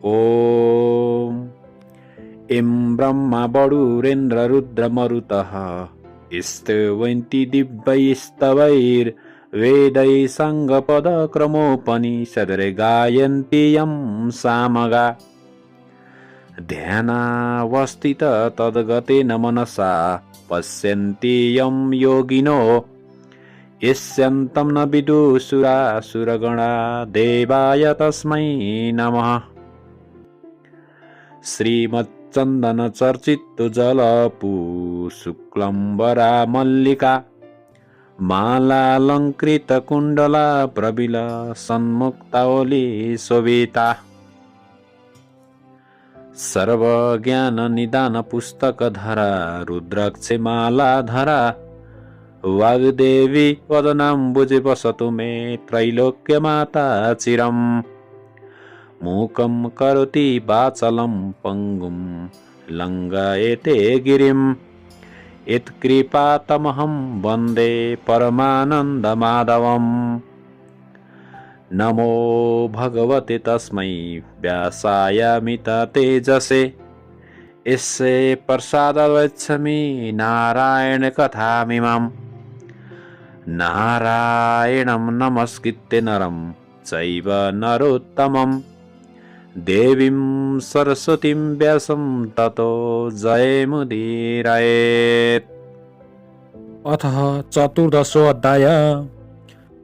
ॐ इं ब्रह्मा वरुरेन्द्र रुद्रमरुतः स्तवन्ति दिव्यैस्तवैर्वेदैः साङ्गपदक्रमोपनिषद्गायन्ति यं सामगा ध्यानावस्थित तद्गतेन मनसा पश्यन्ति यं योगिनो यस्यन्तं न विदुषुरासुरगणा देवाय तस्मै नमः। श्रीमच्चन्दनचर्चितजलपू शुक्लम्बरा मल्लिका मालालङ्कृतकुण्डला प्रबिल सन्मुक्तावली शोभिता सर्वज्ञाननिदानपुस्तकधरा रुद्राक्षमालाधरा वाग्देवी वदनाम्बुजे वसतु मे त्रैलोक्यमाता चिरम् मूकं करोति वाचालं पङ्गुं लङ्घयते गिरिं यत्कृपातमहं वन्दे परमानन्दमाधवम्। नमो भगवते तस्मै व्यासायामिततेजसे यस्य प्रसादवच्छमि नारायणकथामिमाम्। नारायणं नमस्कृत्य नरं चैव नरोत्तमं देवीं सरस्वतीं व्यासं ततो जयमुदीरयेत्। अथः चतुर्दशो अध्याय।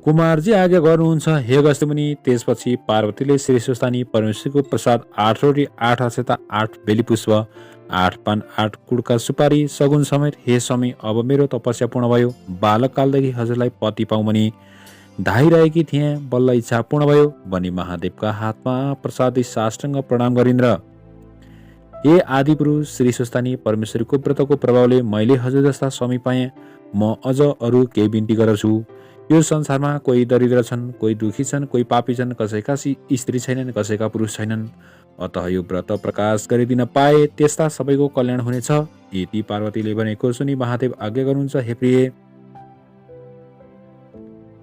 कुमारजी आज्ञा गर्नुहुन्छ हे अगस्त्य मुनि। त्यसपछि पार्वतीले श्री स्वस्थानी परमेश्वरको प्रसाद 8 रोटी 8 अक्षता 8 बेली पुष्प 8 पान 8 कुडका सुपारी सगुन समेत हे स्वामी अब मेरो तपस्या पूर्ण भयो। बालककालदेखि हजुरलाई पति पाउँ भनी धाइरहेकी थिएँ, बल्ल इच्छा पूर्ण भयो भनी महादेवका हातमा प्रसादी साष्टाङ्ग प्रणाम गरिन्द्र। हे आदिपुरुष श्री स्वस्थानी परमेश्वरको व्रतको प्रभावले मैले हजुर जस्ता स्वामी पाएँ। म अझ अरू केही बिन्ती गर्छु। यो संसारमा कोही दरिद्र छन्, कोही दुखी छन्, कोही पापी छन्, कसैका स्त्री छैनन्, कसैका पुरुष छैनन्। अतः यो व्रत प्रकाश गरिदिन पाए त्यस्ता सबैको कल्याण हुनेछ। यति पार्वतीले भनेको सुनि महादेव आज्ञा गर्नुहुन्छ हे प्रिय,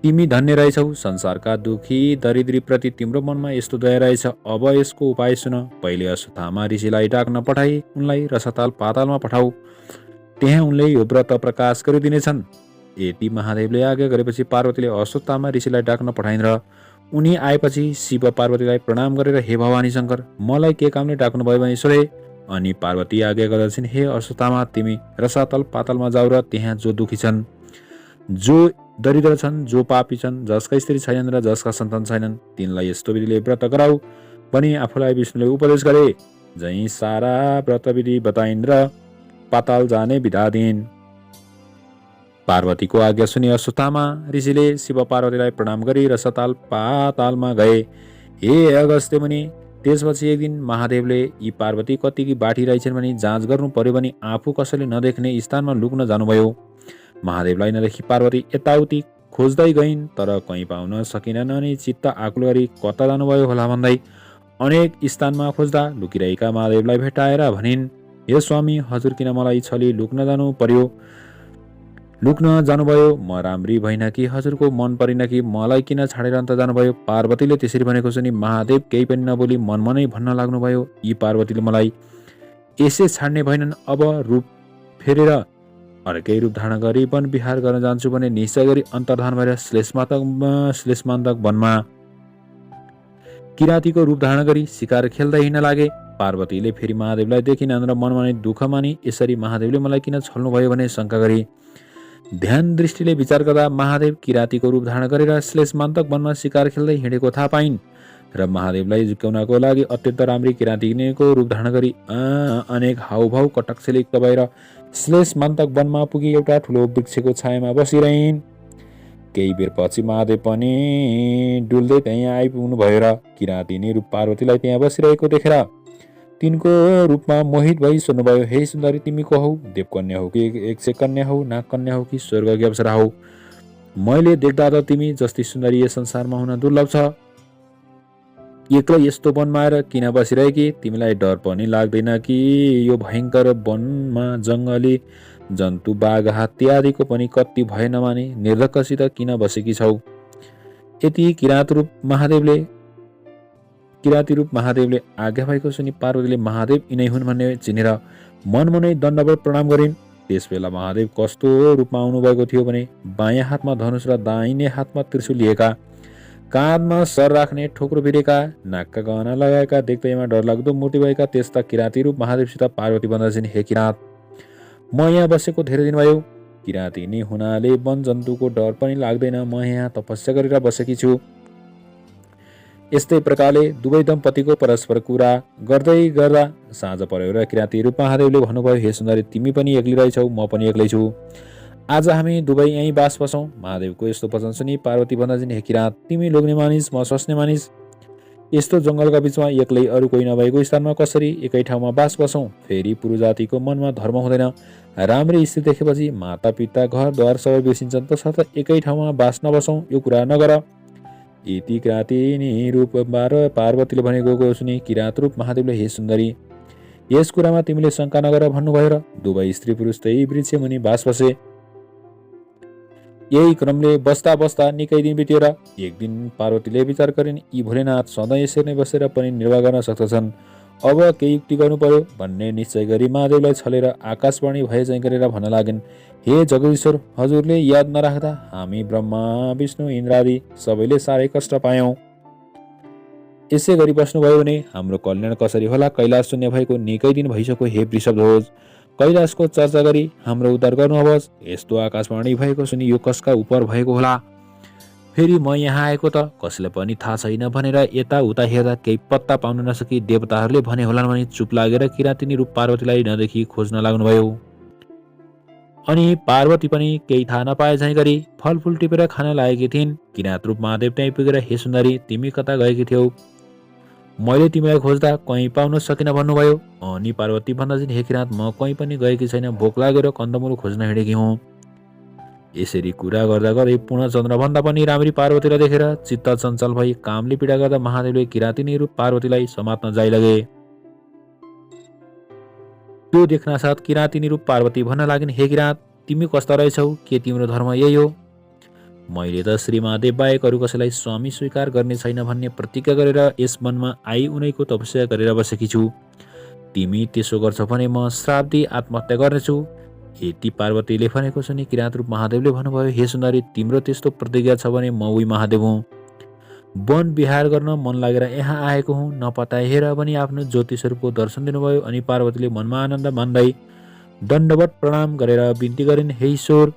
तिमी धन्य रहेछौ। संसारका दुखी दरिद्री प्रति तिम्रो मनमा यस्तो दया रहेछ। अब यसको उपाय सुन। पहिले अश्वत्थामा ऋषिलाई डाक्न पठाई उनलाई रसातल पातालमा पठाऊ, त्यहाँ उनले यो व्रत प्रकाश गरिदिनेछन्। यति महादेवले आज्ञा गरेपछि पार्वतीले अश्वत्थामा ऋषिलाई डाक्न पठाइन्। उनी आएपछि शिव पार्वतीलाई प्रणाम गरेर हे भवानी शङ्कर, मलाई के कामले डाक्नु भयो भने सोधे। अनि पार्वती आज्ञा गर्दछिन् हे अश्वत्थामा, तिमी रसातल पातालमा जाऊ र त्यहाँ जो दुखी छन्, जो दरिद्र छन्, जो पापी छन्, जसका स्त्री छैनन् र जसका सन्तान छैनन्, तिनलाई यस्तो विधिले व्रत गराऊ भनी आफूलाई विष्णुले उपदेश गरे। जै सारा व्रतविधि बताइन् र पाताल जाने विधा दिइन्। पार्वतीको आज्ञा सुनि अश्वत्थामा ऋषिले शिव पार्वतीलाई प्रणाम गरी रसातल पातालमा गए। हे अगस्त्य मुनि, त्यसपछि एक दिन महादेवले यी पार्वती कतिकी बाठी रहेछन् भनी जाँच गर्नु पर्यो भनी आफू कसैले नदेख्ने स्थानमा लुक्न जानुभयो। महादेवलाई नदेखि पार्वती यताउति खोज्दै गइन्, तर कहीँ पाउन सकिनन्। अनि चित्त आकुल गरी कता जानुभयो होला भन्दै अनेक स्थानमा खोज्दा लुकिरहेका महादेवलाई भेटाएर भनिन्, हे स्वामी, हजुर किन मलाई छली लुक्न जानुभयो? म राम्री भइन कि हजुरको मन परिन कि मलाई किन छाडेर अन्त जानुभयो? पार्वतीले त्यसरी भनेको सुनि महादेव केही पनि नबोली मनमनै भन्न लाग्नुभयो, यी पार्वतीले मलाई यसै छाड्ने भएनन्। अब रूप फेरेर अर्कै रूप धारण गरी वन विहार गर्न जान्छु भने निश्चय गरी अन्तर्धान भएर श्लेषमान्तक वनमा किराँतीको रूप धारण गरी शिकार खेल्दै हिँड्न लागे। पार्वतीले फेरि महादेवलाई देखिनन् र मनमा नै दुःख मानी यसरी महादेवले मलाई किन छल्नुभयो भने शङ्का गरी ध्यान दृष्टिले विचार गर्दा महादेव किराँतीको रूप धारण गरेर श्लेषमान्तक वनमा शिकार खेल्दै हिँडेको थाहा पाइन् र महादेवलाई झुक्याउनको लागि अत्यन्त राम्री किराँतीको रूप धारण गरी अनेक हाउभाउ कटाक्षले युक्त भएर श्लेषमान्तक वनमा पुगी एउटा ठुलो वृक्षको छायामा बसिरहन्। केही बेरपछि महादेव पनि डुल्दै त्यहाँ आइपुग्नु भयो र किराँती रूप पार्वतीलाई त्यहाँ बसिरहेको देखेर तिनको रूपमा मोहित भई सोध्नुभयो, हे सुन्दरी, तिमी को हौ? देवकन्या हौ कि यक्ष कन्या हौ, नागकन्या हौ कि स्वर्गकी अप्सरा हौ? मैले देख्दा त तिमी जस्ती सुन्दरी यस संसारमा हुन दुर्लभ छ। एक्लै यस्तो वनमा आएर किन बसिरहेकी? तिमीलाई डर पनि लाग्दैन कि यो भयङ्कर वनमा जङ्गली जन्तु बाघ हात्ती आदिको पनि कति भय नमाने निर्धक्कसित किन बसेकी छौ? यति किराँत रूप महादेवले किराती रूप महादेवले आज्ञा भएको सुनि पार्वतीले महादेव यिनै हुन् भन्ने चिनेर मनमनै दण्डवत प्रणाम गरिन्। त्यसबेला महादेव कस्तो रूपमा आउनुभएको थियो भने बायाँ हातमा धनुष र दाहिने हातमा त्रिशूल लिएका, काँधमा सर राख्ने ठोक्रो भिरेका, नाकका गहना लगाएका, देख्दैमा डरलाग्दो मूर्ति भएका त्यस्ता किराती रूप महादेवसित पार्वती भन्दछिन्, हे किरात, म यहाँ बसेको धेरै दिन भयो। किराती नै हुनाले वन जन्तुको डर पनि लाग्दैन। म यहाँ तपस्या गरेर बसेकी छु। यस्तै प्रकारले दुवै दम्पतिको परस्पर कुरा गर्दै गर्दा साँझ पर्यो र किराती रूप महादेवले भन्नुभयो, हे सुन्दरी, तिमी पनि एक्लै रहेछौ, म पनि एक्लै छु। आज हामी दुवै यहीँ बास बसौँ। महादेवको यस्तो वचन सुनि पार्वती भन्दछिन्, हे किरात, तिमी लोग्ने मानिस, म स्वास्ने मानिस। यस्तो जङ्गलका बीचमा एक्लै अरू कोही नभएको स्थानमा कसरी एकै ठाउँमा बास बसौँ? फेरि पुरुष जातिको मनमा धर्म हुँदैन। राम्री स्थिति देखेपछि माता पिता घरद्वार सबै बिर्सिन्छन्, तसर्थ एकै ठाउँमा बास नबसौँ, यो कुरा नगर। यति किराती रूप पार्वतीले भनेको सुनि किरात रूप महादेवले, हे सुन्दरी, यस कुरामा तिमीले शङ्का नगर भन्नुभयो र दुवै स्त्री पुरुष त्यही वृक्ष मुनि बास बसे। यही क्रमले बस्दा बस्दा निकै दिन बित्यो र एक दिन पार्वतीले विचार गरिन्, यी भोलेनाथ सधैँ यसरी नै बसेर पनि निर्वाह गर्न सक्दछन्, अब केही युक्ति गर्नु पर्यो भन्ने निश्चय गरी महादेवलाई छलेर आकाशवाणी भए चाहिँ गरेर भन्न लागिन्, हे जगदीश्वर, हजुरले याद नराख्दा हामी ब्रह्मा विष्णु इन्द्र आदि सबैले साह्रै कष्ट पायौँ। यसै गरी बस्नुभयो भने हाम्रो कल्याण कसरी होला? कैलाश शून्य भएको निकै दिन भइसक्यो, हे वृषभध्वज, कैलाशको चर्चा गरी हाम्रो उद्धार गर्नुहोस्। यस्तो आकाशवाणी भएको सुनि यो कसका उपर भएको होला? फेरि म यहाँ आएको त कसैलाई पनि थाहा छैन भनेर यताउता हेर्दा केही पत्ता पाउन नसकी देवताहरूले भने होलान् भने चुप लागेर किरातिनी रूप पार्वतीलाई नदेखि खोज्न लाग्नुभयो। अनि पार्वती पनि केही थाहा नपाए झैँ गरी फलफुल टिपेर खान लागेकी थिइन्। किरात रूप महादेव त्यहीँ पुगेर, हे सुन्दरी, तिमी कता गएकी थियौ? मैले तिमीलाई खोज्दा कहीँ पाउन सकिन भन्नुभयो। अनि पार्वती भन्दछिन्, हे किरात, म कहीँ पनि गएकी छैन, भोक लागेर कन्दमूल खोज्न हिँडेकी हुँ। यसरी कुरा गर्दा गर्दै पूर्णचन्द्रभन्दा पनि राम्री पार्वतीलाई देखेर चित्त चञ्चल भई कामले पीडा गर्दा महादेवले किरातिनी रूप पार्वतीलाई समात्न जाइलगे। त्यो देख्नासाथ किरातिनी रूप पार्वती भन्न लागिन्, हे किरात, तिमी कस्ता रहेछौ? के तिम्रो धर्म यही हो? मैले त श्री महादेव बाहेक अरू कसैलाई स्वामी स्वीकार गर्ने छैन भन्ने प्रतिज्ञा गरेर यस वनमा आई उनैको तपस्या गरेर बसेकी छु। तिमी त्यसो गर्छौ भने म श्राप दिई आत्महत्या गर्नेछु। यति पार्वतीले भनेको सुनि किरात रूप महादेवले भन्नुभयो, हे सुन्दरी, तिम्रो त्यस्तो प्रतिज्ञा छ भने म उही महादेव हुँ। वन विहार गर्न मन लागेर यहाँ आएको हुँ। नपताए हेर भनी आफ्नो ज्योति स्वरूपको दर्शन दिनुभयो। अनि पार्वतीले मनमा आनन्द मान्दै दण्डवत प्रणाम गरेर बिन्ती गरिन्, हे ईश्वर,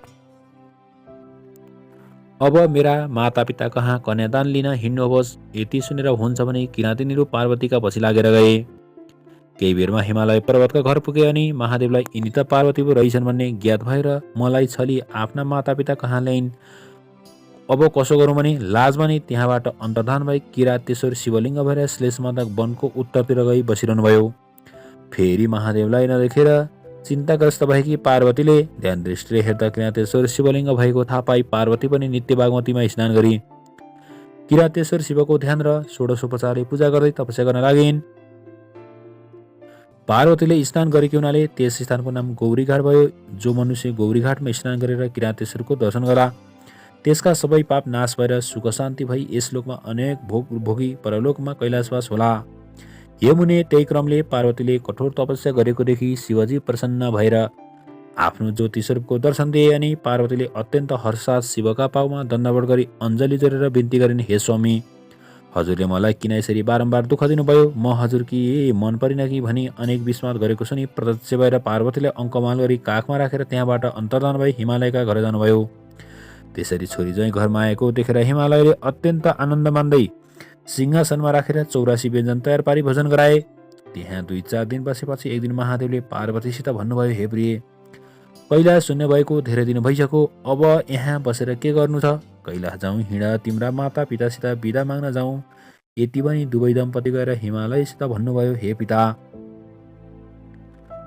अब मेरा माता पिता कहाँ कन्यादान लिन हिँड्नुहोस्। यति सुनेर हुन्छ भने किरातिनी रूप पार्वतीका पछि लागेर गए। केही बेरमा हिमालय पर्वतका घर पुगे अनि महादेवलाई यिनी त पार्वती पो रहेछन् भन्ने ज्ञात भएर मलाई छली आफ्ना माता पिता कहाँ ल्याइन्। अब कसो गरौँ भने लाजमा नै त्यहाँबाट अन्तर्धान भई किरातेश्वर शिवलिङ्ग भएर श्लेषमादक वनको उत्तरतिर गई बसिरहनु भयो। फेरि महादेवलाई नदेखेर चिन्ताग्रस्त भएकी पार्वतीले ध्यान दृष्टिले हेर्दा किरातेश्वर शिवलिङ्ग भएको थाहा पाई पार्वती पनि नित्य बागमतीमा स्नान गरी किरातेश्वर शिवको ध्यान र षोडशोपचारले पूजा गर्दै तपस्या गर्न लागिन्। पार्वतीले स्नान गरेकी हुनाले त्यस स्थानको नाम गौरीघाट भयो। जो मनुष्य गौरीघाटमा स्नान गरेर किरातेश्वरको दर्शन गर्ला त्यसका सबै पाप नाश भएर सुख शान्ति भई यस लोकमा अनेक भोग भोगी परलोकमा कैलाशवास होला। यमुने त्यही क्रमले पार्वतीले कठोर तपस्या गरेको देखि शिवजी प्रसन्न भएर आफ्नो ज्योति स्वरूपको दर्शन दिए। अनि पार्वतीले अत्यन्त हर्षसाथ शिवका पाउमा दण्डवत गरी अञ्जली जोडेर बिन्ती गरिन्, हे स्वामी, हजुरले मलाई किन यसरी बारम्बार दुःख दिनुभयो? म हजुर कि मन परिन कि भनी अनेक विस्मात गरेको सुनि प्रत्यक्ष भएर पार्वतीले अङ्कमाल गरी काखमा राखेर त्यहाँबाट अन्तर्धान भई हिमालयका घर जानुभयो। त्यसरी छोरी ज्वाइँ घरमा आएको देखेर हिमालयले अत्यन्त आनन्द मान्दै सिंहासनमा राखेर 84 व्यञ्जन तयार पारी भोजन गराए। त्यहाँ 2-4 दिन बसेपछि एक दिन महादेवले पार्वतीसित भन्नुभयो, हे प्रिय, कैलाश शून्य भएको धेरै दिन भइसक्यो, अब यहाँ बसेर के गर्नु छ? कैलाश जाउँ, हिँड, तिम्रा माता पितासित बिदा माग्न जाउँ। यति पनि दुवै दम्पति गएर हिमालयसित भन्नुभयो, हे पिता,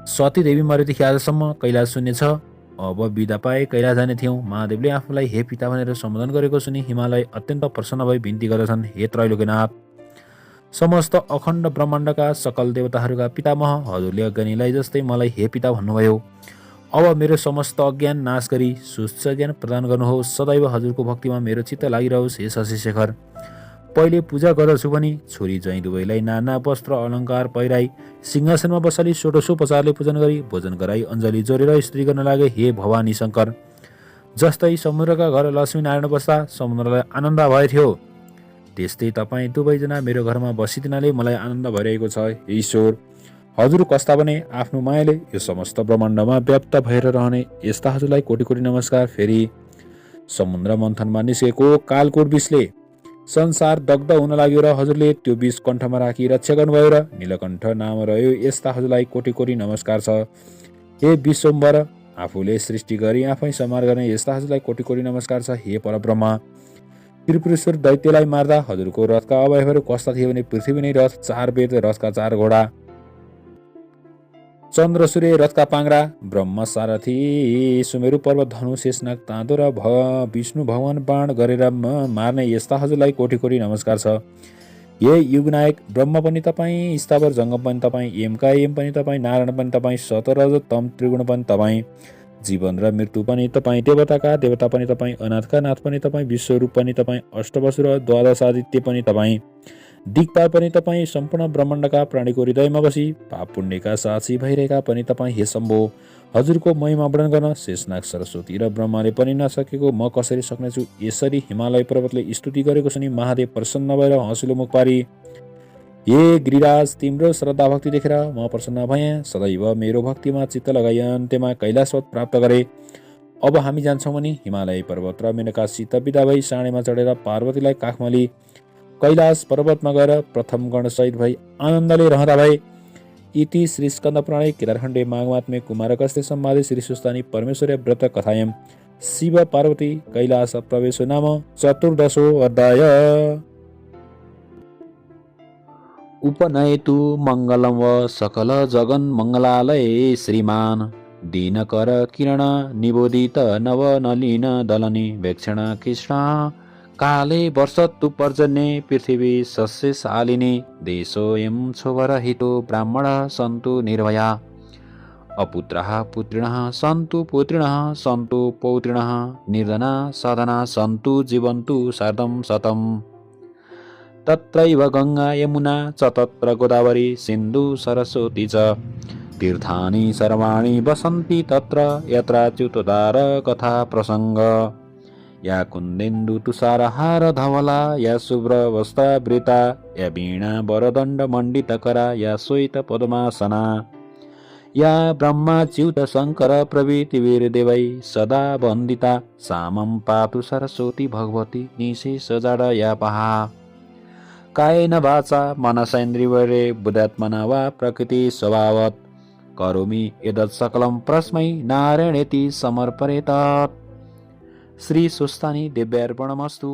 सती देवी मरेदेखि आजसम्म कैलाश शून्य छ, अब बिदा पाए कैलाश जाने थियौँ। महादेवले आफूलाई हे पिता भनेर सम्बोधन गरेको सुनि हिमालय अत्यन्त प्रसन्न भई बिन्ती गर्दछन्, हे त्रैलोक्यनाथ, समस्त अखण्ड ब्रह्माण्डका सकल देवताहरूका पितामह, हजुरले अज्ञानीलाई जस्तै मलाई हे पिता भन्नुभयो। अब मेरो समस्त अज्ञान नाश गरी सुच्च ज्ञान प्रदान गर्नुहोस्। सदैव हजुरको भक्तिमा मेरो चित्त लागिरहोस्, हे शशिशेखर। पहिले पूजा गर्दछु भनी छोरी ज्वाइँ दुवैलाई नाना वस्त्र अलङ्कार पहिराई सिंहासनमा बसाली षोडशोपचारले पूजन गरी भोजन गराई अञ्जली जोडेर स्तुति गर्न लागे, हे भवानी शङ्कर, जस्तै समुद्रका घर लक्ष्मीनारायण बस्दा समुद्रलाई आनन्द भएथ्यो, त्यस्तै तपाईँ दुवैजना मेरो घरमा बसिदिनाले मलाई आनन्द भइरहेको छ। हे ईश्वर, हजुर कस्ता भने आफ्नो मायाले यो समस्त ब्रह्माण्डमा व्याप्त भएर रहने यस्ता हजुरलाई कोटी कोटी नमस्कार। फेरि समुद्र मन्थनमा निस्केको कालकोट विषले संसार दग्ध हुन लाग्यो र हजुरले त्यो विष कण्ठमा राखी रक्षा गर्नुभयो र नीलकण्ठ नाम रह्यो, यस्ता हजुरलाई कोटी कोटी नमस्कार छ। हे विश्वम्भर, आफूले सृष्टि गरी आफै संहार गर्ने यस्ता हजुरलाई कोटी कोटी नमस्कार छ। हे परब्रह्म, त्रिपुरेश्वर दैत्यलाई मार्दा हजुरको रथका अवयवहरू कस्ता थिए भने पृथ्वी नै रथ, 4 वेद, रथका 4 घोडा, चन्द्र सूर्य रथका पाङ्रा, ब्रह्म सारथी सुमेरु पर्वत धनु शेषनाग ताँदो र विष्णु भगवान बाण गरेर मार्ने यस्ता हजुरलाई कोटी कोटी नमस्कार छ। हे युगनायक, ब्रह्म पनि तपाईँ, स्थावर जङ्गम पनि तपाईँ, यमका यम पनि तपाईँ, नारायण पनि तपाईँ, सतरज तम त्रिगुण पनि तपाईँ, जीवन र मृत्यु पनि तपाईँ, देवताका देवता पनि तपाईँ, अनाथका नाथ पनि तपाईँ, विश्वरूप पनि तपाईँ, अष्टवसु र द्वादशादित्य पनि तपाईँ, दिक्पाल पनि तपाईँ, सम्पूर्ण ब्रह्माण्डका प्राणीको हृदयमा बसी पाप पुण्यका साक्षी भइरहेका पनि तपाईँ। हे शम्भो, हजुरको महिमा वर्णन गर्न शेषनाग सरस्वती र ब्रह्माले पनि नसकेको म कसरी सक्नेछु। यसरी हिमालय पर्वतले स्तुति गरेको सुनि महादेव प्रसन्न भएर हँसिलो मुख पारी, हे गिरिराज, तिम्रो श्रद्धा भक्ति देखेर म प्रसन्न भएँ, सदैव मेरो भक्तिमा चित्त लगाई अन्त्यमा कैलाशवत प्राप्त गरे। अब हामी जान्छौँ भने हिमालय पर्वत र मेनकासित बिदा भई साँडेमा चढेर पार्वतीलाई काखमा लिई कैलाश पर्वतमा गएर प्रथम गणसहित भई आनन्दले रहँदा भए। इति श्री स्कन्द पुराणे केदारखण्डे माघमात्म्ये कुमारकस्ते संवादे श्री सुस्तानी परमेश्वरी व्रत कथायां शिव पार्वती कैलास प्रवेशो नाम चतुर्दशो अध्याय। उपनयतु मङ्गलं व सकल जगन् मङ्गलालये श्रीमान् दीनकर किरण निबोधित नव नलिन दलनि वेक्षण कृष्ण काले वर्षतु पर्जन्ये पृथिवी सस्यशालिनी देशोऽयं क्षोभरहितो ब्राह्मण सन्तु निर्भया अपुत्रः पुत्रिणः सन्तु पुत्रिणः सन्तु पौत्रिणः निर्धना सधना सन्तु जीवन्तु शतं शतम् तत्रैव गङ्गा यमुना च तत्र गोदावरी सिन्धु सरस्वती च तीर्थानि सर्वाणि वसन्ति तत्र यत्राच्युतोद्धार कथा प्रसङ्ग या कुन्देन्दु तुषारहार धवला या शुभ्रवस्त्रावृता या वीणा वरदण्ड मण्डितकरा या श्वेत पद्मासना या ब्रह्माच्युत शङ्कर प्रभृतिभिर्देवै सदा वन्दिता सामं पातु सरस्वती भगवती निशेषजाड या पहा कायेन वाचा मनसेन्द्रियैर्वा बुद्ध्यात्मना वा प्रकृति स्वभावत् करोमि यदत् सकलं परस्मै नारायणेति समर्पयेत्। श्री सुस्तानी दिव्यार्पणमस्तु।